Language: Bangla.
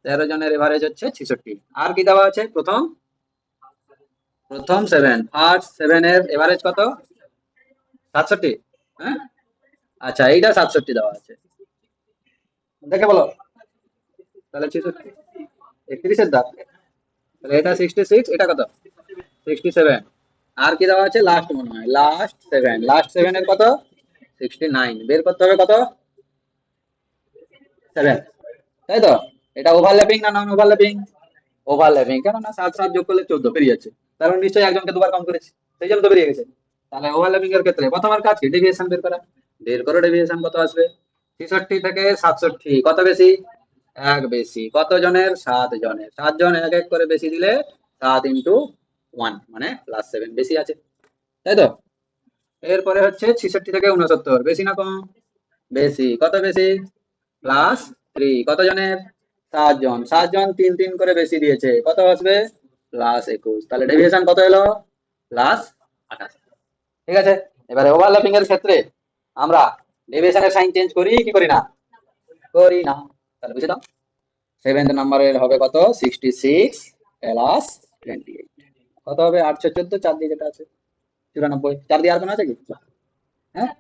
13 জনের এভারেজ হচ্ছে 66। আর কি দেওয়া আছে? প্রথম প্রথম 7, ফার্স্ট 7 এর এভারেজ কত? 67। হ্যাঁ, আচ্ছা এইটা 67 দেওয়া আছে, দেখে বলো। তাহলে 66, 31 এর দাগ, তাহলে এটা 66, এটা কত? 67। আর কি দেওয়া আছে? লাস্ট মনে হয়, লাস্ট 7 এর কত? 69। বের করতে হবে কত? 7, তাই তো? এটা ওভারল্যাপিং না নন ওভারল্যাপিং? ওভারল্যাপিং, কেননা 7 7 যোগ করলে 14 বেরিয়ে যাচ্ছে, কারণ নিশ্চয়ই একজনকে দুবার কাউন্ট করেছি, সেই জন্য তো বেরিয়ে গেছে। তাহলে ওভারল্যাপিং এর ক্ষেত্রে প্রথম আর কাজ কি? ডেভিয়েশন বের করা। বের করো ডেভিয়েশন কত আসবে। 66 থেকে 67 কত বেশি? এক বেশি। কত জনের? 7 জনের। 7 জন এক এক করে বেশি দিলে 7 ইন্টু 1 মানে +7 বেশি আছে, তাই তো? এরপরে হচ্ছে 66 থেকে 69, বেশি না কম? বেশি। কত বেশি? +3। কত জনের? 7 জন। 7 জন 3 3 করে বেশি দিয়েছে, কত আসবে? +21। তাহলে ডেভিয়েশন কত এলো? +28। ঠিক আছে। এবারে ওভারল্যাপিং এর ক্ষেত্রে আমরা ডেভিয়েশনের সাইন চেঞ্জ করি কি করি না? করি না। তাহলে বুঝে দাও, 7th নাম্বারের হবে কত? 66 প্লাস 28। কত হবে? 814, 4 দিয়ে যেটা আছে 94। 4 দিয়ে আর কোনো আছে কি? হ্যাঁ,